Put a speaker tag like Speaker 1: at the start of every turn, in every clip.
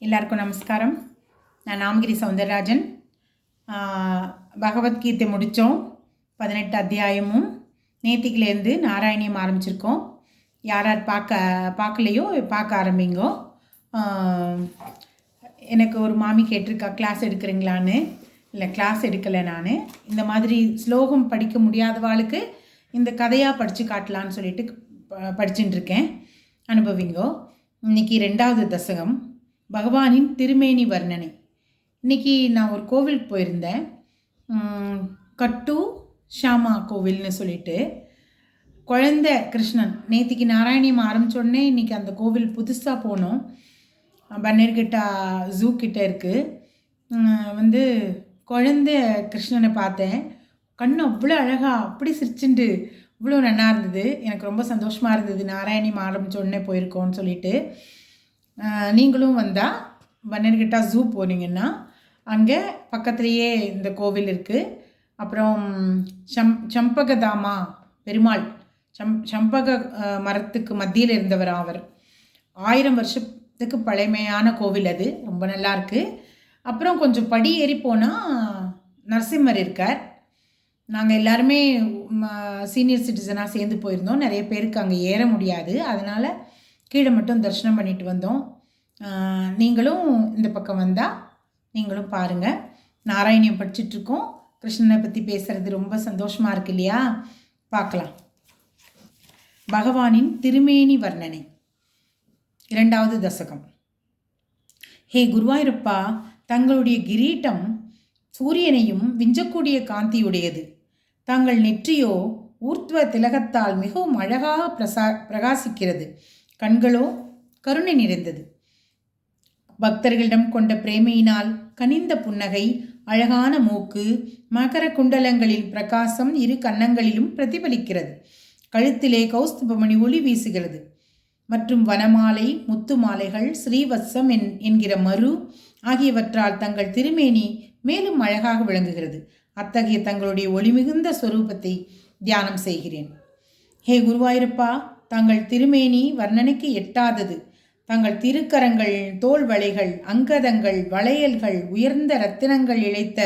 Speaker 1: எல்லாருக்கும் நமஸ்காரம். நான் நாமகிரி சௌந்தரராஜன். பகவத்கீதை முடித்தோம். 18 அத்தியாயமும் நேத்திக்கிலேருந்து நாராயணியம் ஆரம்பிச்சிருக்கோம். யார் யார் பார்க்கலையோ பார்க்க ஆரம்பிங்கோ. எனக்கு ஒரு மாமி கேட்டிருக்கா, கிளாஸ் எடுக்கிறீங்களான்னு. இல்லை, கிளாஸ் எடுக்கலை. நான் இந்த மாதிரி ஸ்லோகம் படிக்க முடியாதவாளுக்கு இந்த கதையாக படித்து காட்டலான்னு சொல்லிட்டு படிச்சுட்டு இருக்கேன். அனுபவிங்கோ. இன்றைக்கி 2வது தசகம், பகவானின் திருமேனி வர்ணனை. இன்றைக்கி நான் ஒரு கோவிலுக்கு போயிருந்தேன், கட்டு ஷாமா கோவில்னு சொல்லிட்டு. குழந்தை கிருஷ்ணன் நேற்றுக்கு நாராயணியம் ஆரம்பித்தோடனே இன்றைக்கி அந்த கோவில் புதுசாக போனோம். பன்னேர்கிட்டா ஜூ கிட்ட இருக்குது. குழந்தை கிருஷ்ணனை பார்த்தேன். கண்ணு அவ்வளோ அழகாக, அப்படி சிரிச்சுண்டு இவ்வளோ நல்லா இருந்தது. எனக்கு ரொம்ப சந்தோஷமாக இருந்தது. நாராயணியம் ஆரம்பித்தோடனே போயிருக்கோன்னு சொல்லிட்டு. நீங்களும் வந்தால் பன்னேர்கிட்டா ஜூ போனீங்கன்னா அங்கே பக்கத்துலேயே இந்த கோவில் இருக்குது. அப்புறம் சம்பகதாமா பெருமாள், சம்பக மரத்துக்கு மத்தியில் இருந்தவர் அவர். 1000 வருஷத்துக்கு பழமையான கோவில் அது. ரொம்ப நல்லா இருக்குது. அப்புறம் கொஞ்சம் படி ஏறி போனால் நரசிம்மர் இருக்கார். நாங்கள் எல்லாருமே சீனியர் சிட்டிசனாக சேர்ந்து போயிருந்தோம். நிறைய பேருக்கு அங்கே ஏற முடியாது, அதனால் கீழே மட்டும் தரிசனம் பண்ணிட்டு வந்தோம். நீங்களும் இந்த பக்கம் வந்தால் நீங்களும் பாருங்கள். நாராயணியம் படிச்சுட்ருக்கோம். கிருஷ்ணனை பற்றி பேசுகிறது ரொம்ப சந்தோஷமாக இருக்கு இல்லையா? பார்க்கலாம். பகவானின் திருமேனி வர்ணனை, 2வது தசகம். ஹே குருவாயூரப்பா, தங்களுடைய கிரீட்டம் சூரியனையும் விஞ்சக்கூடிய காந்தியுடையது. தங்கள் நெற்றியோ ஊர்த்வ திலகத்தால் மிகவும் அழகாக பிரகாசிக்கிறது. கண்களோ கருணை நிறைந்தது. பக்தர்களிடம் கொண்ட பிரேமையினால் கனிந்த புன்னகை, அழகான மூக்கு, மகர குண்டலங்களில் பிரகாசம் 2 கன்னங்களிலும் பிரதிபலிக்கிறது. கழுத்திலே கௌஸ்துபமணி ஒளி வீசுகிறது. மற்றும் வனமாலை, முத்து மாலைகள், ஸ்ரீவத்சம் என்கிற மரு ஆகியவற்றால் தங்கள் திருமேனி மேலும் அழகாக விளங்குகிறது. அத்தகைய தங்களுடைய ஒளிமிகுந்த ஸ்வரூபத்தை தியானம் செய்கிறேன். ஹே குருவாயூரப்பா, தங்கள் திருமேனி வர்ணனைக்கு எட்டாதது. தங்கள் திருக்கரங்கள், தோல் வளைகள், அங்கதங்கள், வளையல்கள், உயர்ந்த இரத்தினங்கள் இழைத்த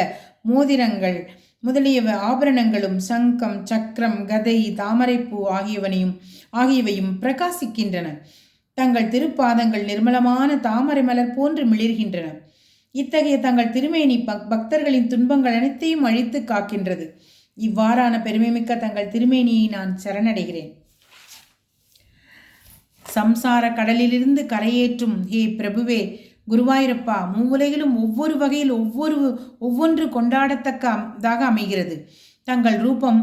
Speaker 1: மோதிரங்கள் முதலிய ஆபரணங்களும் சங்கம், சக்கரம், கதை, தாமரைப்பூ ஆகியவையும் பிரகாசிக்கின்றன. தங்கள் திருப்பாதங்கள் நிர்மலமான தாமரை மலர் போன்று மிளிர்கின்றன. இத்தகைய தங்கள் திருமேனி பக்தர்களின் துன்பங்கள் அனைத்தையும் அழித்து காக்கின்றது. இவ்வாறான பெருமைமிக்க தங்கள் திருமேனியை நான் சரணடைகிறேன். சம்சார கடலிலிருந்து கரையேற்றும் ஹே பிரபுவே குருவாயூரப்பா, மூவுலகிலும் ஒவ்வொரு வகையில் ஒவ்வொன்று கொண்டாடத்தக்கதாக அமைகிறது. தங்கள் ரூபம்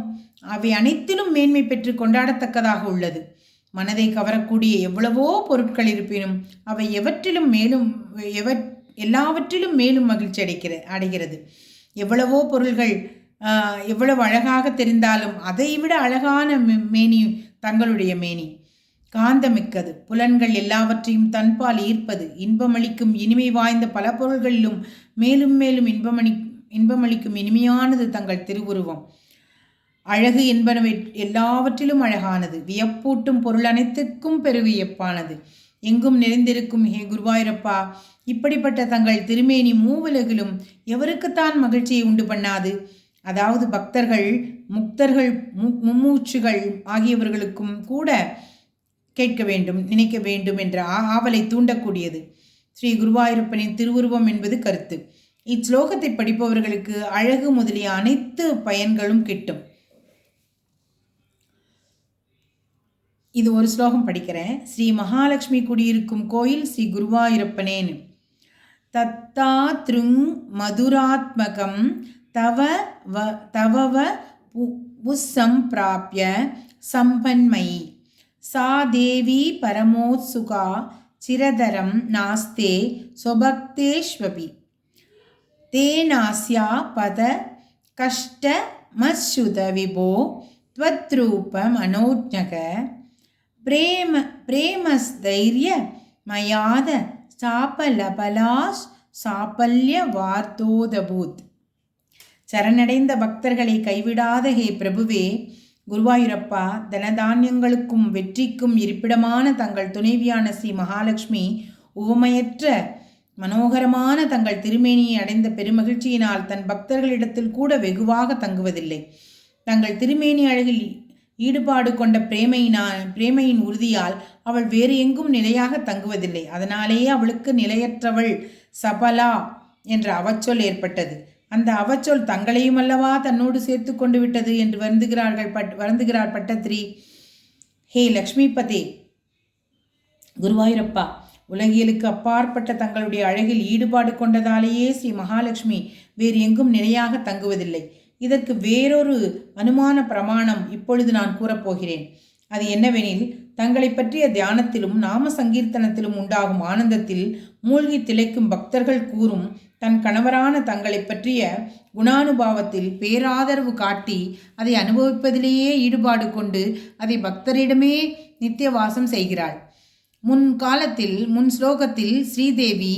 Speaker 1: அவை அனைத்திலும் மேன்மை பெற்று கொண்டாடத்தக்கதாக உள்ளது. மனதை கவரக்கூடிய எவ்வளவோ பொருட்கள் இருப்பினும் அவை எல்லாவற்றிலும் மேலும் மகிழ்ச்சி அடைகிறது. எவ்வளவோ பொருள்கள் எவ்வளவு அழகாக தெரிந்தாலும் அதைவிட அழகான மேனி தங்களுடைய மேனி. காந்தமிக்கது, புலன்கள் எல்லாவற்றையும் தன்பால் ஈர்ப்பது. இன்பமளிக்கும் இனிமை வாய்ந்த பல பொருள்களிலும் மேலும் மேலும் இன்பமளிக்கும் இனிமையானது தங்கள் திருவுருவம். அழகு என்பனவை எல்லாவற்றிலும் அழகானது. வியப்பூட்டும் பொருள் அனைத்துக்கும் பெருவியப்பானது. எங்கும் நிறைந்திருக்கும் ஹே குருவாயூரப்பா, இப்படிப்பட்ட தங்கள் திருமேனி மூவுலகிலும் எவருக்குத்தான் மகிழ்ச்சியை உண்டு பண்ணாது? அதாவது பக்தர்கள், முக்தர்கள், மும்மூச்சுகள் ஆகியவர்களுக்கும் கூட கேட்க வேண்டும், நினைக்க வேண்டும் என்ற ஆவலை தூண்டக்கூடியது ஸ்ரீ குருவாயூரப்பனின் திருவுருவம் என்பது கருத்து. இச்லோகத்தை படிப்பவர்களுக்கு அழகு முதலிய அனைத்து பயன்களும் கிட்டும். இது ஒரு ஸ்லோகம் படிக்கிறேன். ஸ்ரீ மகாலட்சுமி குடியிருக்கும் கோயில் ஸ்ரீ குருவாயூரப்பனேன்னு. தத்தாத்ருங் மதுராத்மகம் தவவ புஸ்ஸம்பிராப்ய சம்பன்மயி சா தேவி பரமோத்சுகா சிரதரம் நாஸ்தே சொபக்தேஷ்வபி தேனாஸ்யா பத கஷ்டமஸ்யுத விபோ த்வத்ரூப மனோஜ்ஞக பிரேமஸ்தைரிய மயாத சாபலபலாஸ் சாபல்ய வார்த்தோதபூத். சரணடைந்த பக்தர்களை கைவிடாத ஹே பிரபுவே குருவாயூரப்பா, தனதானியங்களுக்கும் வெற்றிக்கும் இருப்பிடமான தங்கள் துணைவியான ஸ்ரீ மகாலட்சுமி உவமையற்ற மனோகரமான தங்கள் திருமேனியை அடைந்த பெருமகிழ்ச்சியினால் தன் பக்தர்களிடத்தில் கூட வெகுவாக தங்குவதில்லை. தங்கள் திருமேனி அழகில் ஈடுபாடு கொண்ட பிரேமையின் உறுதியால் அவள் வேறு எங்கும் நிலையாக தங்குவதில்லை. அதனாலேயே அவளுக்கு நிலையற்றவள் சபலா என்ற அவச்சொல் ஏற்பட்டது. அந்த அவச்சொல் தங்களையும் அல்லவா தன்னோடு சேர்த்து கொண்டு விட்டது என்று வருந்துகிறார் பட்டத்திரி. ஹே லக்ஷ்மிபதே, குருவாயூரப்பா, உலகியலுக்கு அப்பாற்பட்ட தங்களுடைய அழகில் ஈடுபாடு கொண்டதாலேயே ஸ்ரீ மகாலட்சுமி வேறு எங்கும் நிலையாக தங்குவதில்லை. இதற்கு வேறொரு அனுமான பிரமாணம் இப்பொழுது நான் கூறப்போகிறேன். அது என்னவெனில், தங்களை பற்றிய தியானத்திலும் நாம சங்கீர்த்தனத்திலும் உண்டாகும் ஆனந்தத்தில் மூழ்கி திளைக்கும் பக்தர்கள் கூறும் தன் கணவரான தங்களை பற்றிய குணானுபாவத்தில் பேராதரவு காட்டி அதை அனுபவிப்பதிலேயே ஈடுபாடு கொண்டு அதை பக்தரிடமே நித்தியவாசம் செய்கிறாள். முன் ஸ்லோகத்தில் ஸ்ரீதேவி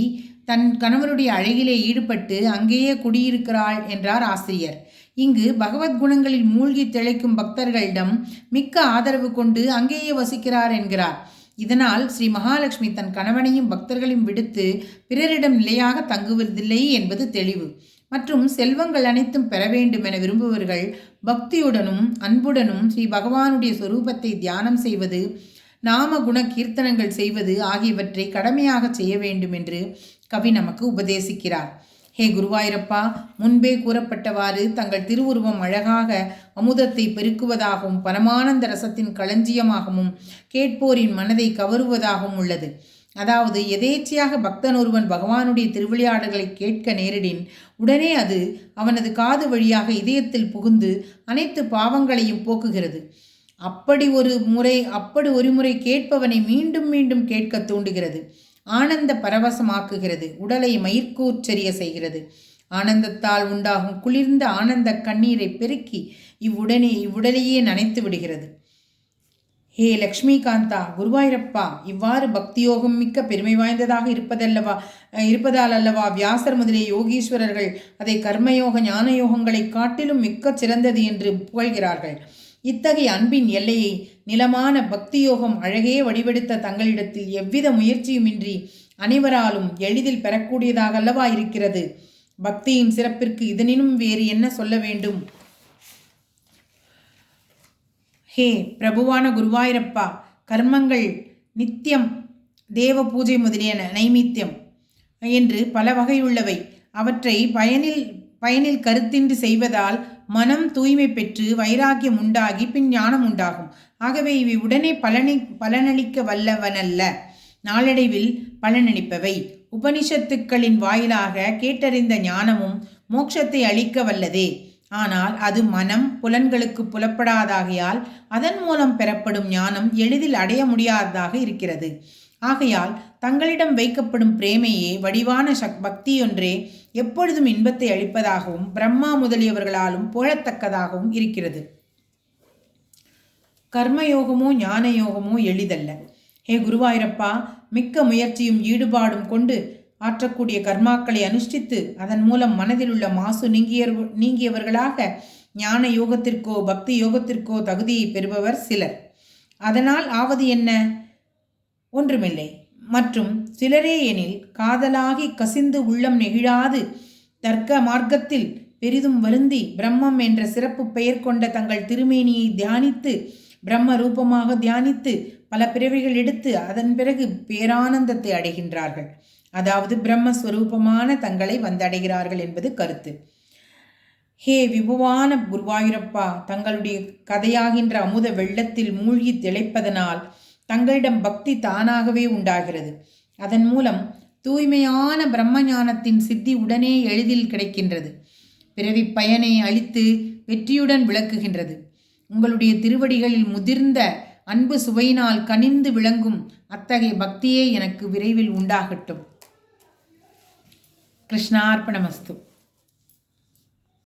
Speaker 1: தன் கணவருடைய அழகிலே ஈடுபட்டு அங்கேயே குடியிருக்கிறாள் என்றார் ஆசிரியர். இங்கு பகவத் குணங்களில் மூழ்கி திளைக்கும் பக்தர்களிடம் மிக்க ஆதரவு கொண்டு அங்கேயே வசிக்கிறார் என்கிறார். இதனால் ஸ்ரீ மகாலட்சுமி தன் கணவனையும் பக்தர்களையும் விடுத்து பிறரிடம் நிலையாக தங்குவதில்லை என்பது தெளிவு. மற்றும் செல்வங்கள் அனைத்தும் பெற வேண்டும் என விரும்புபவர்கள் பக்தியுடனும் அன்புடனும் ஸ்ரீ பகவானுடைய சொரூபத்தை தியானம் செய்வது, நாம குண கீர்த்தனங்கள் செய்வது ஆகியவற்றை கடமையாக செய்ய வேண்டும் என்று கவி நமக்கு உபதேசிக்கிறார். ஹே குருவாயூரப்பா, முன்பே கூறப்பட்டவாறு தங்கள் திருவுருவம் அழகாக அமுதத்தை பெருக்குவதாகவும் பரமானந்த ரசத்தின் களஞ்சியமாகவும் கேட்போரின் மனதை கவருவதாகவும் உள்ளது. அதாவது எதேச்சையாக பக்தன் ஒருவன் பகவானுடைய திருவிளையாடல்களை கேட்க நேரிடின் உடனே அது அவனது காது வழியாக இதயத்தில் புகுந்து அனைத்து பாவங்களையும் போக்குகிறது. அப்படி ஒரு முறை கேட்பவனை மீண்டும் மீண்டும் கேட்க தூண்டுகிறது. ஆனந்த பரவசமாக்குகிறது. உடலை மயிர்கூச்சரிய செய்கிறது. ஆனந்தத்தால் உண்டாகும் குளிர்ந்த ஆனந்த கண்ணீரை பெருக்கி இவ்வுடலையே நனைத்து விடுகிறது. ஹே லக்ஷ்மிகாந்தா, குருவாயூரப்பா, இவ்வாறு பக்தியோகம் மிக்க பெருமை வாய்ந்ததாக இருப்பதால் அல்லவா வியாசர் முதலிய யோகீஸ்வரர்கள் அதை கர்மயோக ஞான யோகங்களை காட்டிலும் மிக்க சிறந்தது என்று புகழ்கிறார்கள். இத்தகைய அன்பின் எல்லையை நிலமான பக்தியோகம் அழகே வடிவெடுத்த தங்களிடத்தில் எவ்வித முயற்சியுமின்றி அனைவராலும் எளிதில் பெறக்கூடியதாக அல்லவா இருக்கிறது. பக்தியின் சிறப்பிற்கு இதனினும் வேறு என்ன சொல்ல வேண்டும்? ஹே பிரபுவான குருவாயூரப்பா, கர்மங்கள் நித்தியம், தேவ பூஜை முதலியன நைமித்தியம் என்று பல வகையுள்ளவை. அவற்றை பயனில் கருத்தின்றி செய்வதால் மனம் தூய்மை பெற்று வைராக்கியம் உண்டாகி பின் ஞானம் உண்டாகும். ஆகவே இவை உடனே பலனளிக்க வல்லவனல்ல, நாளடைவில் பலனளிப்பவை. உபனிஷத்துக்களின் வாயிலாக கேட்டறிந்த ஞானமும் மோட்சத்தை அளிக்க வல்லதே. ஆனால் அது மனம் புலன்களுக்கு புலப்படாதாகையால் அதன் மூலம் பெறப்படும் ஞானம் எளிதில் அடைய முடியாததாக இருக்கிறது. ஆகையால் தங்களிடம் வைக்கப்படும் பிரேமையே வடிவான பக்தியொன்றே எப்பொழுதும் இன்பத்தை அளிப்பதாகவும் பிரம்மா முதலியவர்களாலும் புகழத்தக்கதாகவும் இருக்கிறது. கர்மயோகமோ ஞான யோகமோ எளிதல்ல. ஹே குருவாயூரப்பா, மிக்க முயற்சியும் ஈடுபாடும் கொண்டு ஆற்றக்கூடிய கர்மாக்களை அனுஷ்டித்து அதன் மூலம் மனதில் உள்ள மாசு நீங்கியவர்களாக ஞான யோகத்திற்கோ பக்தி யோகத்திற்கோ தகுதியை பெறுபவர் சிலர். அதனால் ஆவது என்ன? ஒன்றுமில்லை. மற்றும் சிலரே எனில் காதலாகி கசிந்து உள்ளம் நெகிழாது தர்க்க மார்க்கத்தில் பெரிதும் வருந்தி பிரம்மம் என்ற சிறப்பு பெயர் கொண்ட தங்கள் திருமேனியை தியானித்து பிரம்ம ரூபமாக தியானித்து பல பிறவிகள் எடுத்து அதன் பிறகு பேரானந்தத்தை அடைகின்றார்கள். அதாவது பிரம்மஸ்வரூபமான தங்களை வந்தடைகிறார்கள் என்பது கருத்து. ஹே விபுவான குருவாயூரப்பா, தங்களுடைய கதையாகின்ற அமுத வெள்ளத்தில் மூழ்கி திளைப்பதனால் தங்களிடம் பக்தி தானாகவே உண்டாகிறது. அதன் மூலம் தூய்மையான பிரம்ம ஞானத்தின் சித்தி உடனே எளிதில் கிடைக்கின்றது. பிறவி பயனை அளித்து வெற்றியுடன் விளக்குகின்றது. உங்களுடைய திருவடிகளில் முதிர்ந்த அன்பு சுவையினால் கனிந்து விளங்கும் அத்தகைய பக்தியே எனக்கு விரைவில் உண்டாகட்டும். கிருஷ்ணார்ப்பணமஸ்து.